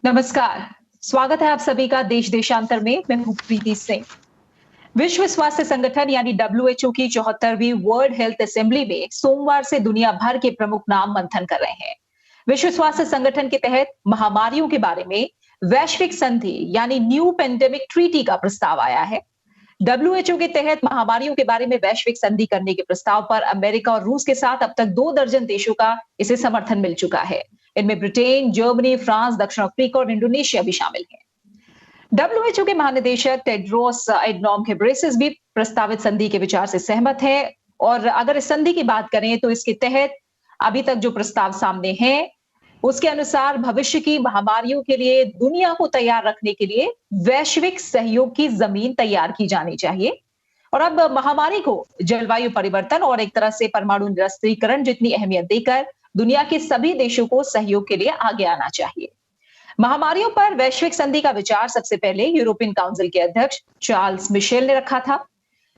नमस्कार। स्वागत है आप सभी का देश देशांतर में। मैं हूं प्रीति सिंह। विश्व स्वास्थ्य संगठन यानी डब्ल्यूएचओ की 74वीं वर्ल्ड हेल्थ असेंबली में सोमवार से दुनिया भर के प्रमुख नाम मंथन कर रहे हैं। विश्व स्वास्थ्य संगठन के तहत महामारियों के बारे में वैश्विक संधि यानी न्यू पेंडेमिक ट्रीटी का प्रस्ताव आया है। डब्ल्यूएचओ के तहत महामारियों के बारे में वैश्विक संधि करने के प्रस्ताव पर अमेरिका और रूस के साथ अब तक 2 दर्जन देशों का इसे समर्थन मिल चुका है। इनमें ब्रिटेन, जर्मनी, फ्रांस, दक्षिण अफ्रीका और इंडोनेशिया भी शामिल हैं। डब्ल्यूएचओ के महानिदेशक टेड्रोस एडनॉम घेब्रेयेसस भी प्रस्तावित संधि के विचार से सहमत है। और अगर इस संधि की बात करें तो इसके तहत अभी तक जो प्रस्ताव सामने है उसके अनुसार भविष्य की महामारियों के लिए दुनिया को तैयार रखने के लिए वैश्विक सहयोग की जमीन तैयार की जानी चाहिए। और अब महामारी को जलवायु परिवर्तन और एक तरह से परमाणु निरस्त्रीकरण जितनी अहमियत देकर दुनिया के सभी देशों को सहयोग के लिए आगे आना चाहिए। महामारियों पर वैश्विक संधि का विचार सबसे पहले यूरोपियन काउंसिल के अध्यक्ष चार्ल्स मिशेल ने रखा था।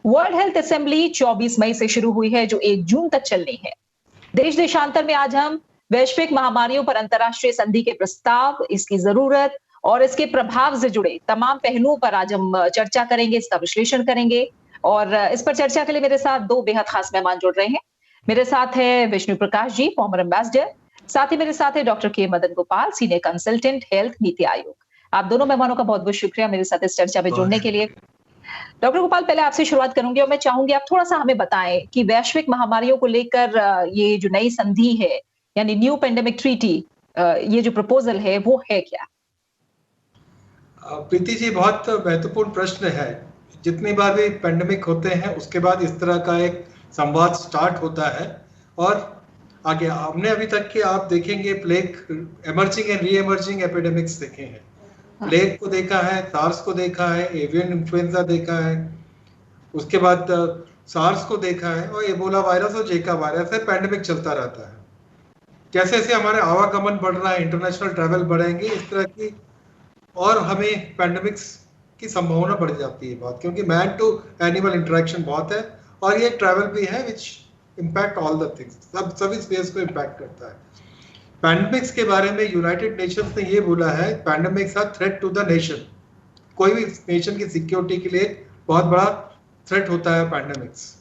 वर्ल्ड हेल्थ असेंबली 24 मई से शुरू हुई है जो 1 जून तक चलनी है। देश देशांतर में आज हम वैश्विक महामारियों पर अंतर्राष्ट्रीय संधि के प्रस्ताव, इसकी जरूरत और इसके प्रभाव से जुड़े तमाम पहलुओं पर आज हम चर्चा करेंगे, इसका विश्लेषण करेंगे। और इस पर चर्चा के लिए मेरे साथ 2 बेहद खास मेहमान जुड़ रहे हैं। मेरे साथ है विष्णु प्रकाश जी, फॉर्मर एम्बेसडर। साथ ही मेरे साथ है डॉक्टर के Madan Gopal, senior consultant health NITI Aayog. आप दोनों मेहमानों का बहुत बहुत शुक्रिया मेरे साथ इस चर्चा में जुड़ने के लिए। डॉक्टर गोपाल, पहले आपसे शुरुआत करूंगी और मैं चाहूंगी आप थोड़ा सा हमें बताएं कि वैश्विक महामारियों को लेकर ये जो नई संधि है यानी न्यू पेंडेमिक ट्रीटी, ये जो प्रपोजल है वो है क्या? प्रीति जी, बहुत महत्वपूर्ण प्रश्न है। जितनी बार भी पेंडेमिक होते हैं उसके बाद इस तरह का एक संवाद स्टार्ट होता है। और आगे हमने अभी तक के आप देखेंगे plague, emerging and re emerging epidemics देखे हैं। प्लेग को देखा है, सार्स को देखा है, एवियन इन्फ्लुएंजा देखा है, उसके बाद सार्स को देखा है और एबोला वायरस और जीका वायरस है। पेंडेमिक चलता रहता है। जैसे जैसे हमारे आवागमन बढ़ रहा है, इंटरनेशनल ट्रैवल बढ़ेंगे, इस तरह की और हमें पेंडेमिक्स की संभावना बढ़ जाती है बात, क्योंकि मैन टू एनिमल इंटरेक्शन बहुत है और ये ट्रैवल भी है विच इम्पैक्ट ऑल द थिंग्स, सभी स्पेस को इम्पैक्ट करता है। पैंडेमिक्स के बारे में यूनाइटेड नेशंस ने ये बोला है, pandemics are threat to the nation. कोई भी नेशन की सिक्योरिटी के लिए बहुत बड़ा थ्रेट होता है पैंडेमिक्स।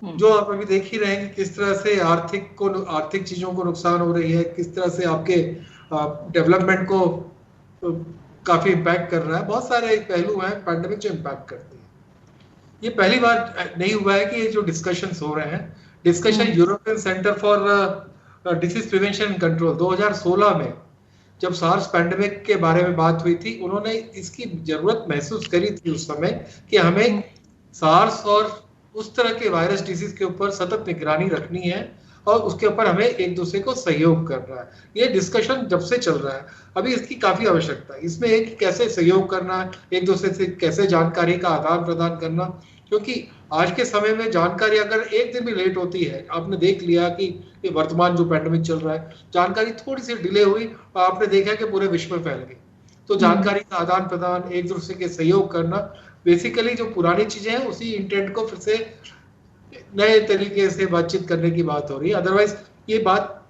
जो आप अभी देख ही रहे हैं किस तरह से आर्थिक चीजों को नुकसान हो रही है, किस तरह से आपके डेवलपमेंट को काफी इम्पैक्ट कर रहा है। बहुत सारे पहलू हैं पैंडेमिक जो इम्पैक्ट करते हैं। ये पहली बार नहीं हुआ है कि ये जो डिस्कशंस हो रहे हैं, discussion European centre for disease prevention and control 2016 में जब सार्स पैंडेमिक के बारे में बात हुई थी, उन्होंने इसकी जरूरत महसूस करी थी उस समय कि हमें सार्स और उस तरह के वायरस डिसीज के ऊपर सतत निगरानी रखनी है और उसके ऊपर हमें एक दूसरे को सहयोग करना है। ये डिस्कशन जब से चल रहा है, अभी इसकी काफी आवश्यकता है। इसमें एक कैसे सहयोग करना है, एक दूसरे से कैसे जानकारी का आदान प्रदान करना, क्योंकि आज के समय में जानकारी अगर एक दिन भी लेट होती है, आपने देख लिया कि ये वर्तमान जो पैंडेमिक चल रहा है, जानकारी थोड़ी सी डिले हुई और आपने देखा कि पूरे विश्व में फैल गई। तो जानकारी का आदान प्रदान, एक दूसरे के सहयोग करना, बेसिकली जो पुरानी चीजें हैं उसी इंटेंट को फिर से नए तरीके से बातचीत करने की बात हो रही है। अदरवाइज ये बात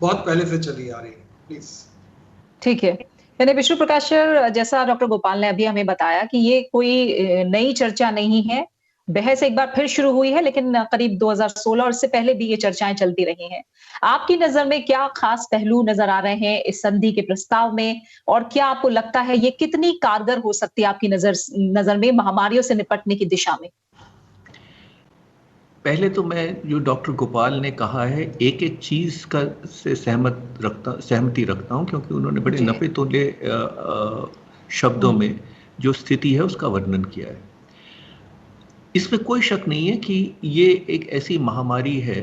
बहुत पहले से चली आ रही है। प्लीज। ठीक है। यानी विष्णु प्रकाश सर, जैसा डॉक्टर गोपाल ने अभी हमें बताया कि ये कोई नई चर्चा नहीं है, बहस एक बार फिर शुरू हुई है, लेकिन करीब 2016 और इससे पहले भी ये चर्चाएं चलती रही हैं। आपकी नजर में क्या खास पहलू नजर आ रहे हैं इस संधि के प्रस्ताव में, और क्या आपको लगता है ये कितनी कारगर हो सकती है आपकी नजर में महामारियों से निपटने की दिशा में? पहले तो मैं जो डॉक्टर गोपाल ने कहा है एक एक चीज का से सहमति रखता हूं, क्योंकि उन्होंने बड़े नपे तोले शब्दों में जो स्थिति है उसका वर्णन किया है। इसमें कोई शक नहीं है कि ये एक ऐसी महामारी है,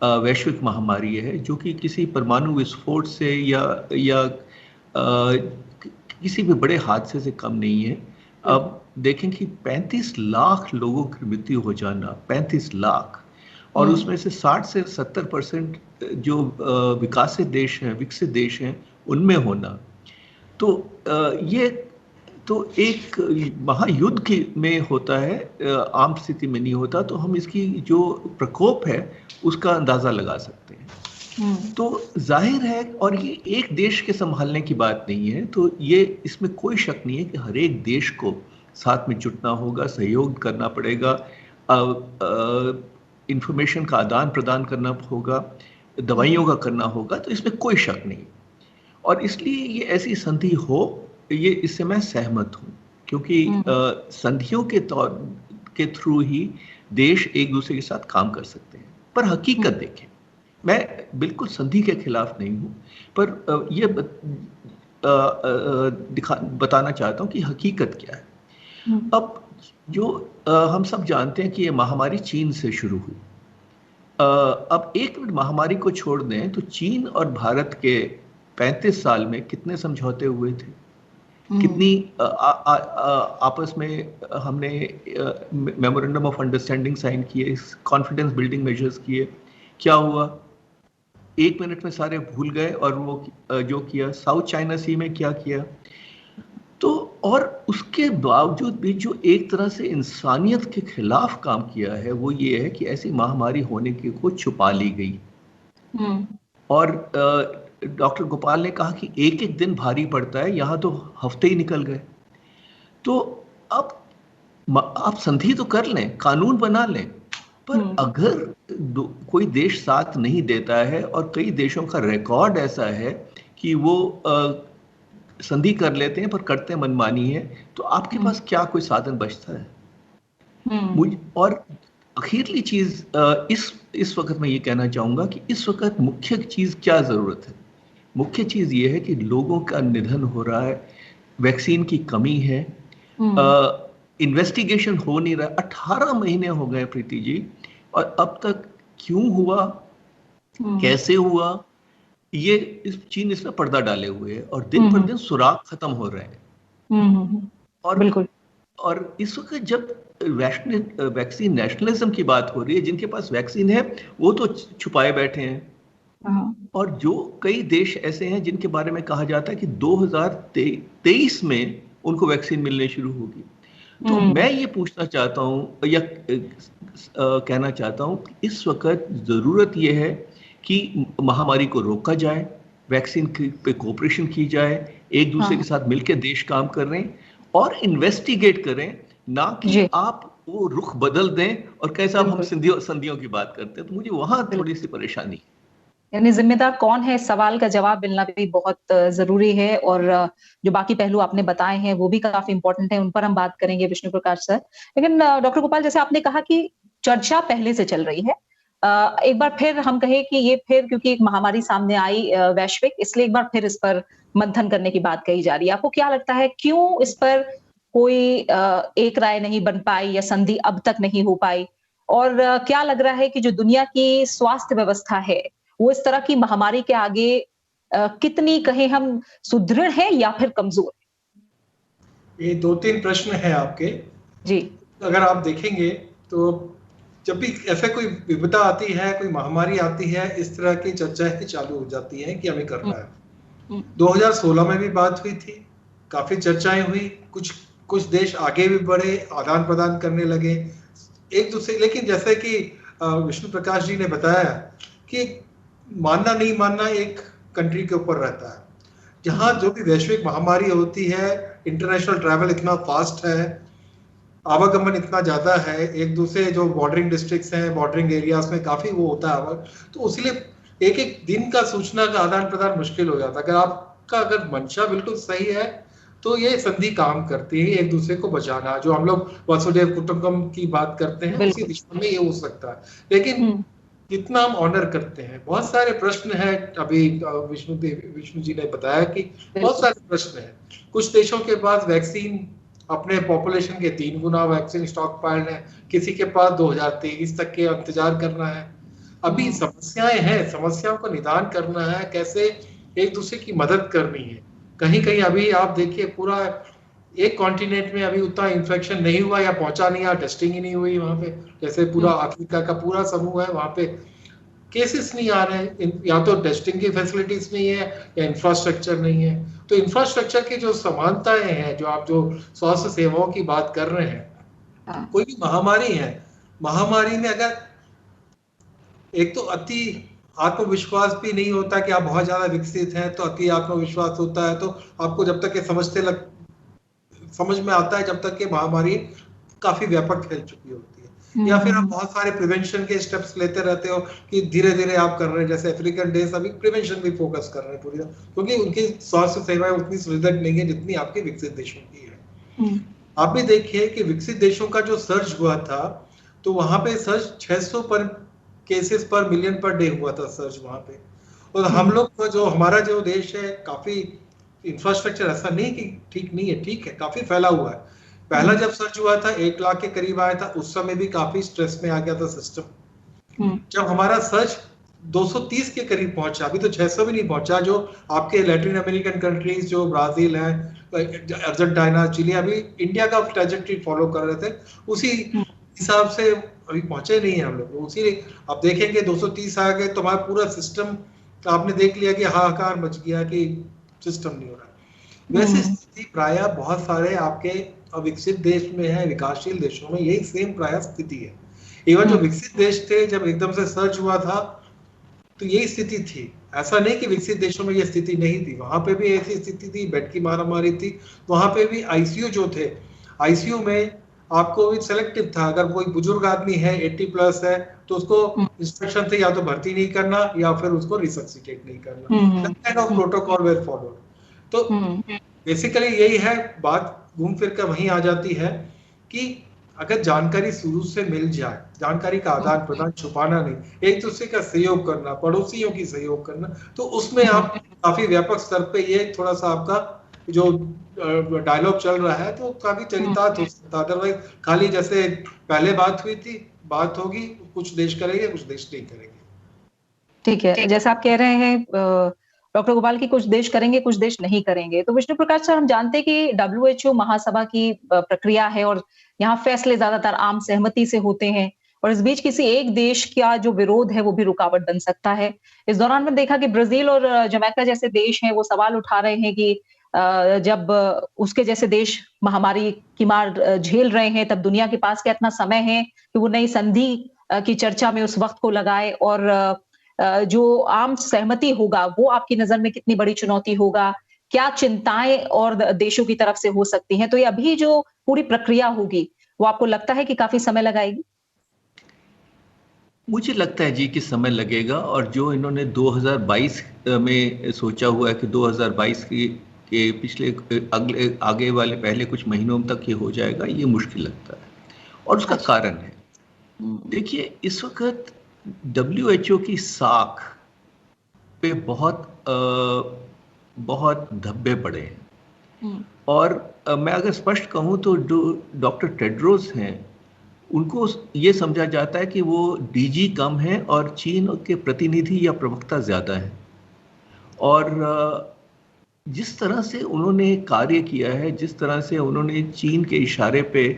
वैश्विक महामारी है, जो कि किसी परमाणु विस्फोट से या किसी भी बड़े हादसे से कम नहीं है। अब देखें कि 35 लाख लोगों की मृत्यु हो जाना, 35 लाख, और उसमें से 60 से 70% जो विकसित देश हैं उनमें होना, तो ये तो एक महायुद्ध में होता है, आम स्थिति में नहीं होता। तो हम इसकी जो प्रकोप है उसका अंदाजा लगा सकते हैं। तो जाहिर है, और ये एक देश के संभालने की बात नहीं है, तो ये इसमें कोई शक नहीं है कि हर एक देश को साथ में जुटना होगा, सहयोग करना पड़ेगा, इंफॉर्मेशन का आदान प्रदान करना होगा, दवाइयों का करना होगा, तो इसमें कोई शक नहीं। और इसलिए ये ऐसी संधि हो, ये इससे मैं सहमत हूँ, क्योंकि संधियों के थ्रू ही देश एक दूसरे के साथ काम कर सकते हैं। पर हकीकत देखें, मैं बिल्कुल संधि के खिलाफ नहीं हूँ, पर ये बताना चाहता हूँ कि हकीकत क्या है। अब जो हम सब जानते हैं कि ये महामारी चीन से शुरू हुई। अब एक मिनट महामारी को छोड़ दें तो चीन और भारत के 35 साल में कितने समझौते हुए थे, कितनी आपस में हमने मेमोरेंडम ऑफ अंडरस्टैंडिंग साइन किए, कॉन्फिडेंस बिल्डिंग मेजर्स किए। क्या हुआ? 1 मिनट में सारे भूल गए, और वो जो किया साउथ चाइना सी में क्या किया। तो और उसके बावजूद भी जो एक तरह से इंसानियत के खिलाफ काम किया है वो ये है कि ऐसी महामारी होने की को छुपा ली गई। और डॉक्टर गोपाल ने कहा कि एक एक दिन भारी पड़ता है, यहाँ तो हफ्ते ही निकल गए। तो अब आप संधि तो कर लें, कानून बना लें, पर अगर कोई देश साथ नहीं देता है, और कई देशों का रिकॉर्ड ऐसा है कि वो संधि कर लेते हैं पर करते मनमानी है, तो आपके पास क्या कोई साधन बचता है? और आखिरली चीज इस वक्त मैं ये कहना चाहूंगा कि इस वक्त मुख्य चीज क्या जरूरत है? मुख्य चीज ये है कि लोगों का निधन हो रहा है, वैक्सीन की कमी है, इन्वेस्टिगेशन हो नहीं रहा। 18 महीने हो गए प्रीति जी, और अब तक क्यों हुआ, कैसे हुआ, ये चीन इसमें पर्दा डाले हुए है, और दिन पर दिन सुराग खत्म हो रहे हैं। और बिल्कुल, और इस वक्त जब वैक्सीन नेशनलिज्म की बात हो रही है, जिनके पास वैक्सीन है वो तो छुपाए बैठे हैं, और जो कई देश ऐसे हैं जिनके बारे में कहा जाता है कि 2023 में उनको वैक्सीन मिलने शुरू होगी। तो मैं ये पूछना चाहता हूँ या कहना चाहता हूँ कि इस वक्त जरूरत ये है कि महामारी को रोका जाए, वैक्सीन पे कोऑपरेशन की जाए, एक दूसरे के साथ मिलकर देश काम कर रहे हैं, और इन्वेस्टिगेट करें, ना कि आप वो रुख बदल दें और कैसा हम संधियों की बात करते हैं। तो मुझे वहां थोड़ी सी परेशानी है। यानी जिम्मेदार कौन है, सवाल का जवाब मिलना भी बहुत जरूरी है, और जो बाकी पहलू आपने बताए हैं वो भी काफी इंपॉर्टेंट है, उन पर हम बात करेंगे विष्णु प्रकाश सर। लेकिन डॉक्टर गोपाल, जैसे आपने कहा कि चर्चा पहले से चल रही है, एक बार फिर हम कहें कि ये फिर क्योंकि एक महामारी सामने आई वैश्विक, इसलिए एक बार फिर इस पर मंथन करने की बात कही जा रही है। आपको क्या लगता है क्यों इस पर कोई एक राय नहीं बन पाई या संधि अब तक नहीं हो पाई? और क्या लग रहा है कि जो दुनिया की स्वास्थ्य व्यवस्था है वो इस तरह की महामारी के आगे कितनी कहें हम सुदृढ़ है या फिर कमजोर? ये 2-3 प्रश्न है आपके जी। अगर आप देखेंगे तो जब भी ऐसा कोई विपदा आती है, कोई महामारी आती है, इस तरह की चर्चाएं चालू हो जाती हैं कि हमें करना है। 2016 में भी बात हुई थी, काफी चर्चाएं हुई, कुछ देश आगे भी बढ़े, आदान प्रदान करने लगे एक दूसरे। लेकिन जैसे कि विष्णु प्रकाश जी ने बताया कि मानना नहीं मानना एक कंट्री के ऊपर रहता है। जहां जो भी वैश्विक महामारी होती है, इंटरनेशनल ट्रैवल इतना फास्ट है, आवागमन इतना ज्यादा है, एक दूसरे जो बॉर्डरिंग डिस्ट्रिक्ट्स हैं, बॉर्डरिंग एरियाज में काफी वो होता है, तो इसलिए एक एक दिन का सूचना का आदान प्रदान मुश्किल हो जाता है। अगर आपका मंशा बिल्कुल सही है तो ये संधि काम करती है, एक दूसरे को बचाना, जो हम लोग वसुधैव कुटुंबकम की बात करते हैं, उसी दिशा में ये हो सकता है। लेकिन कितना हम ऑनर करते हैं, बहुत सारे प्रश्न हैं। अभी विष्णु जी ने बताया कि बहुत सारे प्रश्न हैं। कुछ देशों के पास वैक्सीन अपने पॉपुलेशन के 3 गुना वैक्सीन स्टॉक पाइल है, किसी के पास 2023 तक के इंतजार करना है। अभी समस्याएं हैं, समस्याओं का निदान करना है, कैसे एक दूसरे की मदद करनी है। कहीं कहीं अभी आप देखिए पूरा एक कॉन्टिनेंट में अभी उतना इन्फेक्शन नहीं हुआ या पहुंचा नहीं, या टेस्टिंग ही नहीं हुई वहां पे, जैसे पूरा अफ्रीका का पूरा समूह है, वहां पे केसेस नहीं आ रहे हैं, या तो टेस्टिंग की फैसिलिटीज नहीं है या इंफ्रास्ट्रक्चर नहीं है। तो इंफ्रास्ट्रक्चर की जो समानताएं हैं, जो आप जो स्वास्थ्य सेवाओं की बात कर रहे हैं, कोई भी महामारी है, महामारी में अगर एक तो अति आत्मविश्वास भी नहीं होता कि आप बहुत ज्यादा विकसित हैं तो अति आत्मविश्वास होता है। तो आपको जब तक ये समझ में आता है जब तक कि महामारी काफी व्यापक फैल चुकी होती है, या फिर आप बहुत सारे प्रिवेंशन के स्टेप्स लेते रहते हो कि धीरे धीरे आप कर रहे हैं। जैसे अफ्रीकन डेज अभी प्रिवेंशन भी फोकस कर रहे हैं पूरी, क्योंकि उनकी स्वास्थ्य सेवाएं उतनी सुविधा नहीं है जितनी आपके विकसित देशों की है। आप भी देखिए कि विकसित देशों का जो सर्ज हुआ था तो वहां पे सर्ज 600 पर केसेस पर मिलियन पर डे हुआ था सर्ज वहां पे। और हम लोग का जो हमारा जो देश है काफी इंफ्रास्ट्रक्चर ऐसा नहीं कि ठीक नहीं है, ठीक है, काफी फैला हुआ है। पहला जब सर्ज हुआ था 1 लाख के करीब आया था, उस समय भी काफी स्ट्रेस में आ गया था सिस्टम। जब हमारा सर्ज 230 के करीब पहुंचा, अभी तो 600 भी नहीं पहुंचा, जो आपके लैटिन अमेरिकन कंट्रीज जो ब्राजील है, अर्जेंटीना, चिली अभी इंडिया का ट्रैजेक्टरी फॉलो कर रहे थे, उसी हिसाब से अभी पहुंचे नहीं है हम लोग। उसी आप देखेंगे 230 आ गए तो हमारा पूरा सिस्टम आपने देख लिया कि हाहाकार मच गया कि सिस्टम नहीं हो रहा। वैसे स्थिति प्रायः बहुत सारे आपके अविकसित देश में है, विकासशील देशों में यही सेम प्रायः स्थिति है। इवन जो विकसित देश थे जब एकदम से सर्ज हुआ था तो यही स्थिति थी। ऐसा नहीं कि विकसित देशों में ये स्थिति नहीं थी, वहां पे भी ऐसी स्थिति थी, बेड की मारामारी थी। वहां पे भी आईसीयू जो थे, आईसीयू में आपको भी सेलेक्टिव था। अगर कोई बुजुर्ग आदमी है 80+ है तो उसको इंस्ट्रक्शन थे या तो भर्ती नहीं करना या फिर उसको रिससिटेट नहीं करना। That kind of protocol were followed. तो बेसिकली यही है, बात घूम फिर कर वहीं आ जाती है कि अगर जानकारी शुरू से मिल जाए, जानकारी का आदान प्रदान, छुपाना नहीं, एक दूसरे का सहयोग करना, पड़ोसियों की सहयोग करना, तो उसमें आप काफी व्यापक स्तर पे ये थोड़ा सा आपका जो डायलॉग चल रहा है तो काफी चरितार्थ हो सकता है। अदरवाइज खाली जैसे पहले बात हुई थी, बात होगी, कुछ देश करेंगे कुछ देश नहीं करेंगे। ठीक है, जैसा आप कह रहे हैं डॉक्टर गोपाल की कुछ देश करेंगे कुछ देश नहीं करेंगे, तो विष्णु प्रकाश सर हम जानते हैं कि WHO महासभा की प्रक्रिया है और यहाँ फैसले ज्यादातर आम सहमति से होते हैं और इस बीच किसी एक देश का जो विरोध है वो भी रुकावट बन सकता है। इस दौरान में देखा कि ब्राजील और जमैका जैसे देश हैं वो सवाल उठा रहे हैं कि जब उसके जैसे देश महामारी की मार झेल रहे हैं तब दुनिया के पास क्या इतना समय है कि वो नई संधि की चर्चा में उस वक्त को लगाए, और जो आम सहमति होगा वो आपकी नजर में कितनी बड़ी चुनौती होगा, क्या चिंताएं और देशों की तरफ से हो सकती हैं? तो ये अभी जो पूरी प्रक्रिया होगी वो आपको लगता है कि काफी समय लगाएगी? मुझे लगता है जी कि समय लगेगा, और जो इन्होंने 2022 में सोचा हुआ है कि 2022 के पिछले आगे वाले पहले कुछ महीनों तक ये हो जाएगा, ये मुश्किल लगता है। और उसका कारण है, देखिए इस वक्त WHO की साख पे बहुत धब्बे पड़े हैं। और मैं अगर स्पष्ट कहूँ तो डॉक्टर टेड्रोस हैं, उनको ये समझा जाता है कि वो DG कम है और चीन के प्रतिनिधि या प्रवक्ता ज्यादा है। और जिस तरह से उन्होंने कार्य किया है, जिस तरह से उन्होंने चीन के इशारे पे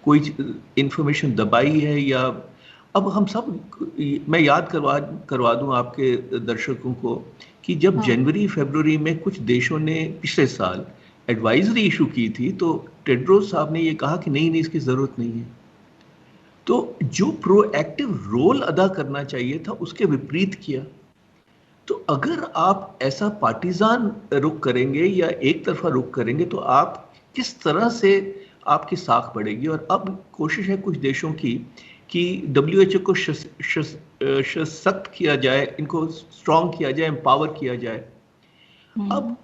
कोई इंफॉर्मेशन दबाई है, या अब हम सब, मैं याद करवा दूं आपके दर्शकों को कि जब जनवरी फरवरी में कुछ देशों ने पिछले साल एडवाइजरी इशू की थी तो टेड्रोस साहब ने ये कहा कि नहीं इसकी जरूरत नहीं है। तो जो प्रोएक्टिव रोल अदा करना चाहिए था उसके विपरीत किया। तो अगर आप ऐसा पार्टीजान रुख करेंगे या एक तरफा रुख करेंगे तो आप किस तरह से आपकी साख बढ़ेगी। और अब कोशिश है कुछ देशों की कि WHO को सख्त किया जाए, इनको स्ट्रॉन्ग किया जाए, एम्पावर किया जाए। अब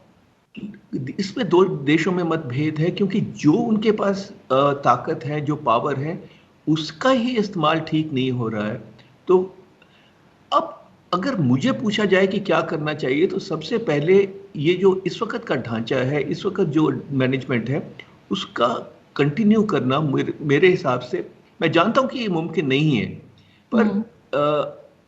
इसमें दो देशों में मतभेद है, क्योंकि जो उनके पास ताकत है, जो पावर है, उसका ही इस्तेमाल ठीक नहीं हो रहा है। तो अब अगर मुझे पूछा जाए कि क्या करना चाहिए, तो सबसे पहले ये जो इस वक्त का ढांचा है, इस वक्त जो मैनेजमेंट है, उसका कंटिन्यू करना मेरे हिसाब से, मैं जानता हूं कि ये मुमकिन नहीं है, पर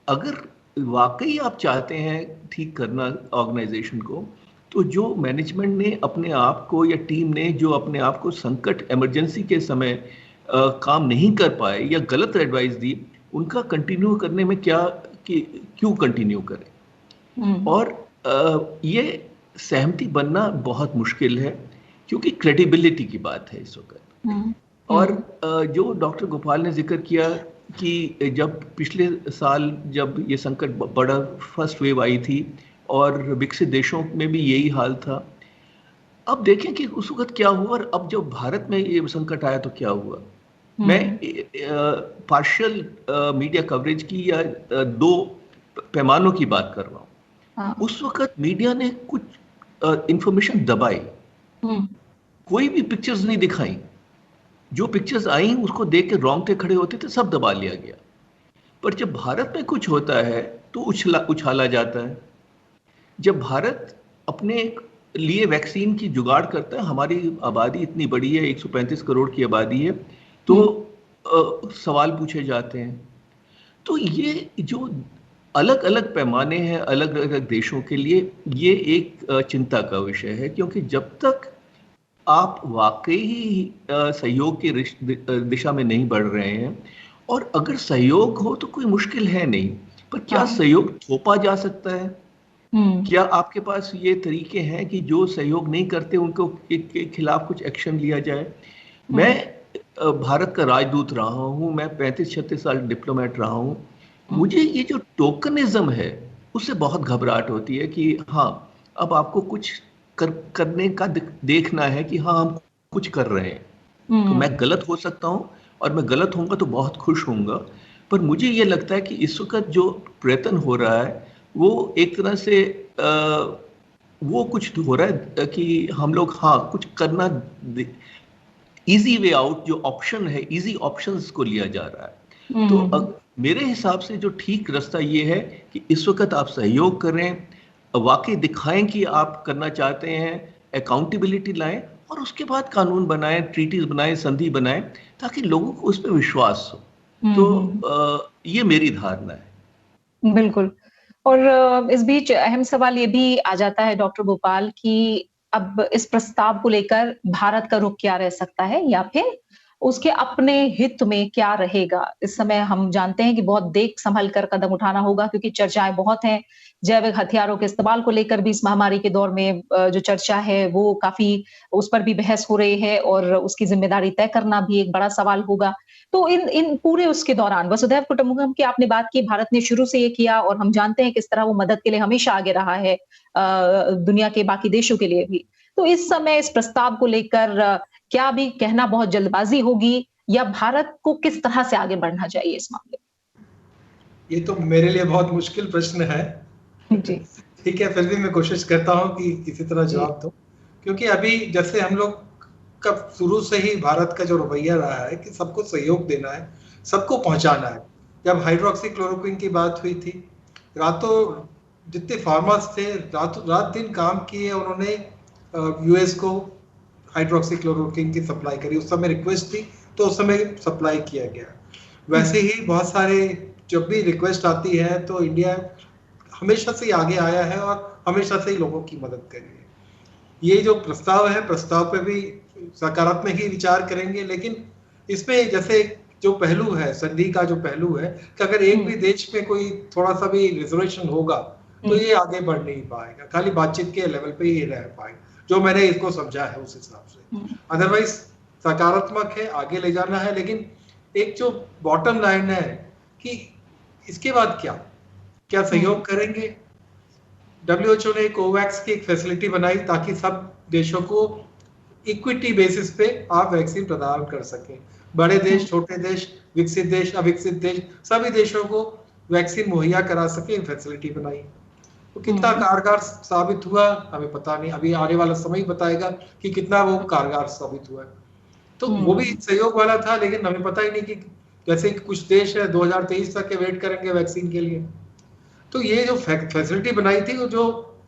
अगर वाकई आप चाहते हैं ठीक करना ऑर्गेनाइजेशन को, तो जो मैनेजमेंट ने अपने आप को या टीम ने जो अपने आप को संकट इमरजेंसी के समय काम नहीं कर पाए या गलत एडवाइस दी, उनका कंटिन्यू करने में क्यों कंटिन्यू करें। और ये सहमति बनना बहुत मुश्किल है, क्योंकि क्रेडिबिलिटी की बात है इस वक्त। और जो डॉक्टर गोपाल ने जिक्र किया कि जब पिछले साल जब ये संकट बड़ा फर्स्ट वेव आई थी और विकसित देशों में भी यही हाल था, अब देखें कि उस वक्त क्या हुआ और अब जब भारत में ये संकट आया तो क्या हुआ। मैं पार्शियल मीडिया कवरेज की या दो पैमानों की बात कर रहा हूँ। हाँ। उस वक्त मीडिया ने कुछ इंफॉर्मेशन दबाई, कोई भी पिक्चर्स नहीं दिखाई, जो पिक्चर्स आई उसको देख के रोंगटे खड़े होते थे, सब दबा लिया गया। पर जब भारत में कुछ होता है तो उछाला जाता है। जब भारत अपने लिए वैक्सीन की जुगाड़ करता है, हमारी आबादी इतनी बड़ी है, 135 करोड़ की आबादी है, तो सवाल पूछे जाते हैं। तो ये जो अलग अलग पैमाने हैं अलग अलग देशों के लिए, ये एक चिंता का विषय है, क्योंकि जब तक आप वाकई सहयोग की दिशा में नहीं बढ़ रहे हैं, और अगर सहयोग हो तो कोई मुश्किल है नहीं, पर क्या सहयोग थोपा जा सकता है? क्या आपके पास ये तरीके हैं कि जो सहयोग नहीं करते उनको के खिलाफ कुछ एक्शन लिया जाए? मैं भारत का राजदूत रहा हूँ, मैं 35-36 साल डिप्लोमेट रहा हूँ। मुझे ये जो टोकनिज्म है उससे बहुत घबराहट होती है कि हाँ, अब आपको कुछ करने का देखना है कि हाँ हम कुछ कर रहे हैं। तो मैं गलत हो सकता हूँ और मैं गलत होऊंगा तो बहुत खुश होऊंगा, पर मुझे ये लगता है कि इस वक्त जो प्रयत्न हो रहा है वो एक तरह से वो कुछ हो रहा है कि हम लोग हाँ कुछ करना, इजी वे आउट जो ऑप्शन है, इजी ऑप्शंस को लिया जा रहा है। तो मेरे हिसाब से जो ठीक रास्ता ये है कि इस वक्त आप सहयोग करें, वाकई दिखाएं कि आप करना चाहते हैं, अकाउंटेबिलिटी लाएं और उसके बाद कानून बनाएं, ट्रीटीज बनाएं, संधि बनाएं, ताकि लोगों को उस पर विश्वास हो। तो ये मेरी धारणा है। बिल्कुल। और इस बीच अहम सवाल ये भी आ जाता है डॉक्टर गोपाल कि अब इस प्रस्ताव को लेकर भारत का रुख क्या रह सकता है, या फिर उसके अपने हित में क्या रहेगा? इस समय हम जानते हैं कि बहुत देख संभल कर कदम उठाना होगा, क्योंकि चर्चाएं बहुत हैं। जैविक हथियारों के इस्तेमाल को लेकर भी इस महामारी के दौर में जो चर्चा है वो काफी, उस पर भी बहस हो रही है और उसकी जिम्मेदारी तय करना भी एक बड़ा सवाल होगा। तो इन पूरे उसके दौरान वसुधैव कुटुंबकम की आपने बात की, भारत ने शुरू से ये किया और हम जानते हैं किस तरह वो मदद के लिए हमेशा आगे रहा है, दुनिया के बाकी देशों के लिए भी। तो इस समय इस प्रस्ताव को लेकर क्या भी कहना बहुत जल्दबाजी होगी, या भारत को किस तरह से आगे बढ़ना चाहिए इस मामले में? ये तो मेरे लिए बहुत मुश्किल प्रश्न है जी। ठीक है, फिर भी मैं कोशिश करता हूँ कि किसी तरह जवाब दूं, क्योंकि अभी जैसे हम लोग का शुरू से ही भारत का जो रवैया रहा है कि सबको सहयोग देना है, सबको पहुंचाना है। जब हाइड्रोक्सी क्लोरोक्विन की बात हुई थी, रातों जितने फार्मर्स थे रात दिन काम किए, उन्होंने यूएस को हाइड्रोक्सी क्लोरोक्विन की सप्लाई करी। उस समय रिक्वेस्ट थी तो उस समय सप्लाई किया गया। वैसे ही बहुत सारे जब भी रिक्वेस्ट आती है तो इंडिया हमेशा से आगे आया है और हमेशा से ही लोगों की मदद करी है। ये जो प्रस्ताव है, प्रस्ताव पे भी सकारात्मक ही विचार करेंगे, लेकिन इसमें जैसे जो पहलू है, संधि का जो पहलू है कि अगर एक भी देश में कोई थोड़ा सा भी रिजर्वेशन होगा तो ये आगे बढ़ नहीं पाएगा, खाली बातचीत के लेवल पे ही रह पाएगा, जो मैंने इसको समझा है उस हिसाब से। अदरवाइज सकारात्मक है, आगे ले जाना है, लेकिन एक जो बॉटम लाइन है कि इसके बाद क्या सहयोग करेंगे। WHO ने कोवैक्स की एक फैसिलिटी बनाई ताकि सब देशों को इक्विटी बेसिस पे आप वैक्सीन प्रदान कर सकें। बड़े देश, छोटे देश, विकसित देश, अविकसित देश, सभी देशों को वैक्सीन मुहैया करा सके, फैसिलिटी बनाई। तो कितना कारगर साबित हुआ हमें पता नहीं, अभी आने वाला समय ही बताएगा कि कितना वो कारगर साबित हुआ है। तो वो भी सहयोग वाला था, लेकिन हमें पता ही नहीं कि जैसे कुछ देश है 2023 तक के वेट करेंगे वैक्सीन के लिए। तो ये जो फैसिलिटी बनाई थी, वो जो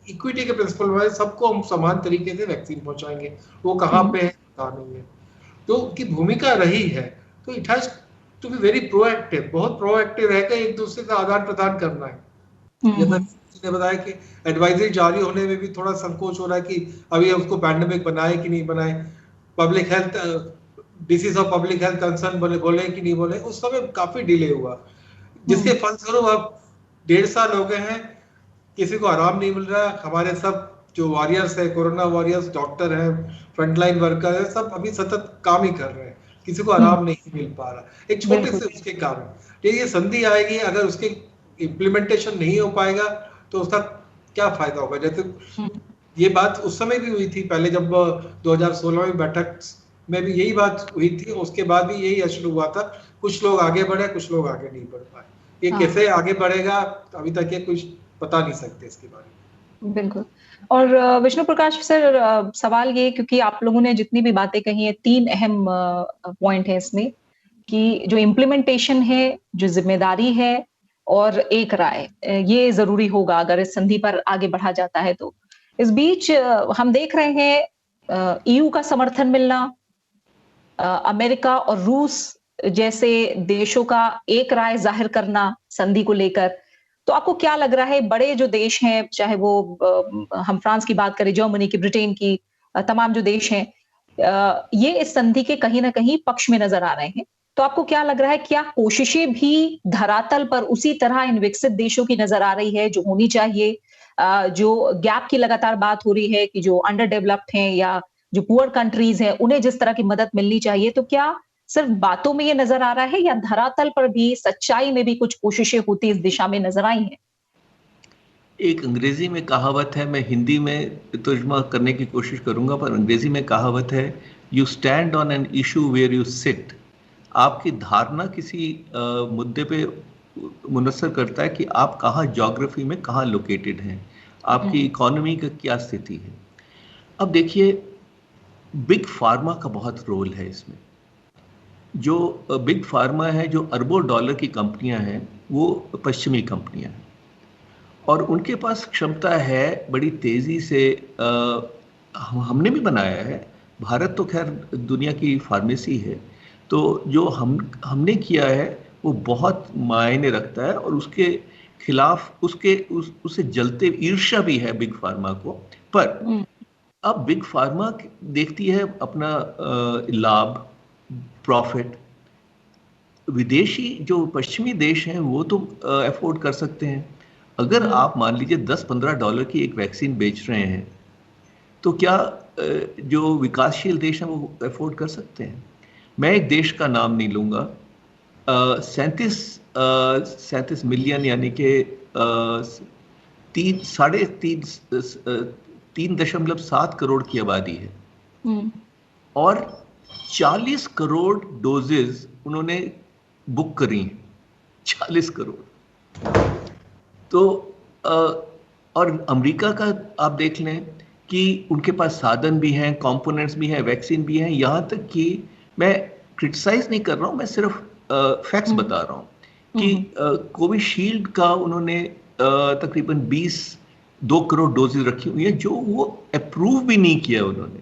इक्विटी के प्रिंसिपल वाले, सबको हम समान तरीके से वैक्सीन पहुंचाएंगे, वो कहाँ पे है कहाँ नहीं है, तो उनकी भूमिका रही है। तो it has to be very proactive, बहुत प्रोएक्टिव है कि एक दूसरे का आदान प्रदान करना है। जैसा ने बताया कि एडवाइजरी जारी होने में भी थोड़ा संकोच हो रहा है कि अभी उसको पैंडेमिक बनाए कि नहीं बनाए, public health disease of public health concern बोले कि नहीं बोले, उस समय काफी डिले हुआ, जिसके फलस्वरूप अब 1.5 साल हो गए हैं, किसी को आराम नहीं मिल रहा। हमारे सब जो वॉरियर्स है, कोरोना वॉरियर्स, डॉक्टर हैं, फ्रंटलाइन वर्कर है, सब अभी सतत काम ही कर रहे हैं। किसी को आराम नहीं मिल पा रहा, एक छोटे से उसके कारण। ये संधि आएगी, अगर उसके इम्प्लीमेंटेशन नहीं हो पाएगा तो उसका क्या फायदा होगा? जैसे ये बात उस समय भी हुई थी, पहले जब 2016 में बैठक में भी यही बात हुई थी, उसके बाद भी यही इशू हुआ था, कुछ लोग आगे बढ़े, कुछ लोग आगे नहीं बढ़ पाए। ये कैसे आगे बढ़ेगा अभी तक ये कुछ बता नहीं सकते इसके बारे में। बिल्कुल। और विष्णु प्रकाश सर, सवाल ये, क्योंकि आप लोगों ने जितनी भी बातें कही है, 3 अहम पॉइंट है इसमें, कि जो इम्प्लीमेंटेशन है, जो जिम्मेदारी है और एक राय, ये जरूरी होगा अगर इस संधि पर आगे बढ़ा जाता है तो। इस बीच हम देख रहे हैं ईयू का समर्थन मिलना, अमेरिका और रूस जैसे देशों का एक राय जाहिर करना संधि को लेकर। तो आपको क्या लग रहा है, बड़े जो देश हैं, चाहे वो हम फ्रांस की बात करें, जर्मनी की, ब्रिटेन की, तमाम जो देश हैं, ये इस संधि के कहीं ना कहीं पक्ष में नजर आ रहे हैं। तो आपको क्या लग रहा है, क्या कोशिशें भी धरातल पर उसी तरह इन विकसित देशों की नजर आ रही है जो होनी चाहिए? जो गैप की लगातार बात हो रही है कि जो अंडर डेवलप्ड हैं या जो पुअर कंट्रीज हैं, उन्हें जिस तरह की मदद मिलनी चाहिए, तो क्या सिर्फ बातों में ये नजर आ रहा है या धरातल पर भी, सच्चाई में भी कुछ कोशिशें होती इस दिशा में नजर आई हैं? एक अंग्रेजी में कहावत है, मैं हिंदी में तर्जुमा करने की कोशिश करूंगा, पर अंग्रेजी में कहावत है, you stand on an issue where you sit. आपकी धारणा किसी मुद्दे पे मुनसर करता है कि आप कहाँ ज्योग्राफी में कहाँ लोकेटेड हैं, आपकी इकोनॉमी का क्या स्थिति है। अब देखिए, बिग फार्मा का बहुत रोल है इसमें। जो बिग फार्मा है, जो अरबों डॉलर की कंपनियां हैं, वो पश्चिमी कंपनियां हैं और उनके पास क्षमता है बड़ी तेजी से। हमने भी बनाया है, भारत तो खैर दुनिया की फार्मेसी है, तो जो हमने किया है वो बहुत मायने रखता है और उसके खिलाफ उससे जलते ईर्ष्या भी है बिग फार्मा को। पर अब बिग फार्मा देखती है अपना लाभ, प्रॉफिट। विदेशी जो पश्चिमी देश हैं वो तो अफोर्ड कर सकते हैं। अगर आप मान लीजिए $10-15 की एक वैक्सीन बेच रहे हैं, तो क्या जो विकासशील देश हैं वो अफोर्ड कर सकते हैं? मैं एक देश का नाम नहीं लूंगा, 37 मिलियन यानी कि 3.7 करोड़ की आबादी है और 40 करोड़ डोजेज उन्होंने बुक करी हैं। 40 करोड़। तो और अमेरिका का आप देख लें कि उनके पास साधन भी हैं, कंपोनेंट्स भी हैं, वैक्सीन भी हैं। यहाँ तक कि मैं क्रिटिसाइज नहीं कर रहा हूँ, मैं सिर्फ फैक्ट्स बता रहा हूँ कि कोविशील्ड का उन्होंने तकरीबन 2 करोड़ डोजेज रखी हुई है, जो वो अप्रूव भी नहीं किया उन्होंने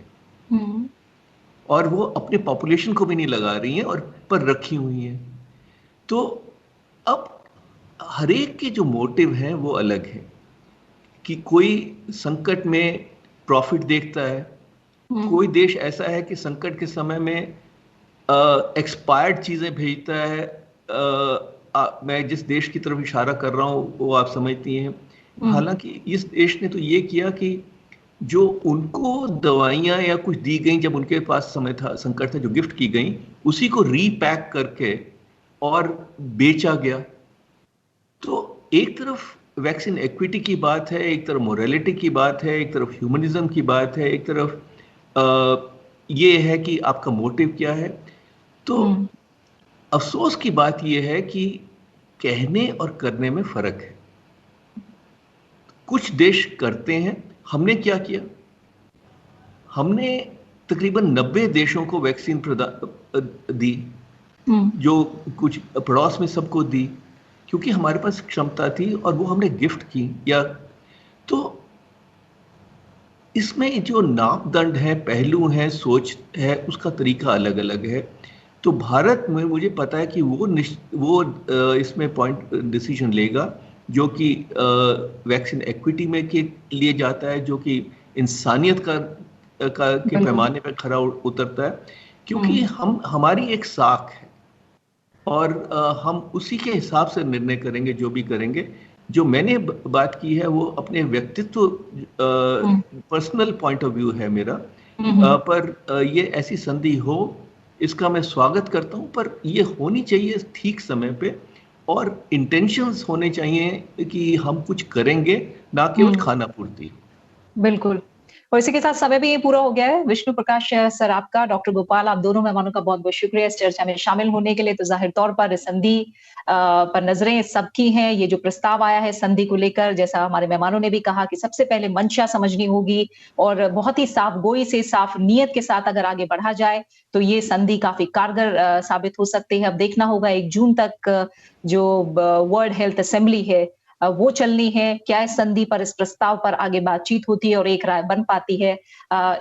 और वो अपने पॉपुलेशन को भी नहीं लगा रही हैं और पर रखी हुई हैं। तो अब हर एक के जो मोटिव हैं वो अलग है कि कोई संकट में प्रॉफिट देखता है, कोई देश ऐसा है कि संकट के समय में एक्सपायर्ड चीजें भेजता है। मैं जिस देश की तरफ इशारा कर रहा हूँ वो आप समझती हैं। हालांकि इस देश ने तो ये किया कि जो उनको दवाइयाँ या कुछ दी गई जब उनके पास समय था, संकट था, जो गिफ्ट की गई, उसी को रीपैक करके और बेचा गया। तो एक तरफ वैक्सीन इक्विटी की बात है, एक तरफ मोरालिटी की बात है, एक तरफ ह्यूमनिज्म की बात है, एक तरफ ये है कि आपका मोटिव क्या है। तो अफसोस की बात यह है कि कहने और करने में फर्क है। कुछ देश करते हैं, हमने क्या किया, हमने तकरीबन 90 देशों को वैक्सीन दी, जो कुछ पड़ोस में सबको दी, क्योंकि हमारे पास क्षमता थी और वो हमने गिफ्ट की। या तो इसमें जो मापदंड है, पहलू हैं, सोच है, उसका तरीका अलग अलग है। तो भारत में मुझे पता है कि वो इसमें पॉइंट डिसीजन लेगा जो कि वैक्सीन इक्विटी में के लिए जाता है, जो कि इंसानियत के पैमाने पर खरा उतरता है, क्योंकि हमारी एक साख है और हम उसी के हिसाब से निर्णय करेंगे जो भी करेंगे। जो मैंने बात की है वो अपने व्यक्तित्व, पर्सनल पॉइंट ऑफ व्यू है मेरा, पर ये ऐसी संधि हो इसका मैं स्वागत करता हूं, पर ये होनी चाहिए ठीक समय पे और इंटेंशंस होने चाहिए कि हम कुछ करेंगे, ना केवल खाना पूर्ति। बिल्कुल। और इसी के साथ समय भी पूरा हो गया है। विष्णु प्रकाश सर आपका, डॉक्टर गोपाल, आप दोनों मेहमानों का बहुत-बहुत शुक्रिया इस चर्चा में शामिल होने के लिए। तो ज़ाहिर तौर पर इस संधि पर नज़रें सबकी हैं। ये जो प्रस्ताव आया है संधि को लेकर, जैसा हमारे मेहमानों ने भी कहा कि सबसे पहले मंशा समझनी होगी और बहुत ही साफ गोई से, साफ नीयत के साथ अगर आगे बढ़ा जाए, तो ये संधि काफ़ी कारगर साबित हो सकती है। अब देखना होगा 1 जून तक जो वर्ल्ड हेल्थ असेंबली है वो चलनी है। क्या इस संधि पर, इस प्रस्ताव पर आगे बातचीत होती है और एक राय बन पाती है,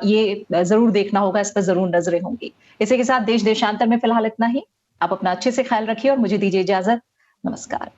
ये जरूर देखना होगा, इस पर जरूर नजरें होंगी। इसी के साथ देश देशांतर में फिलहाल इतना ही। आप अपना अच्छे से ख्याल रखिए और मुझे दीजिए इजाजत। नमस्कार।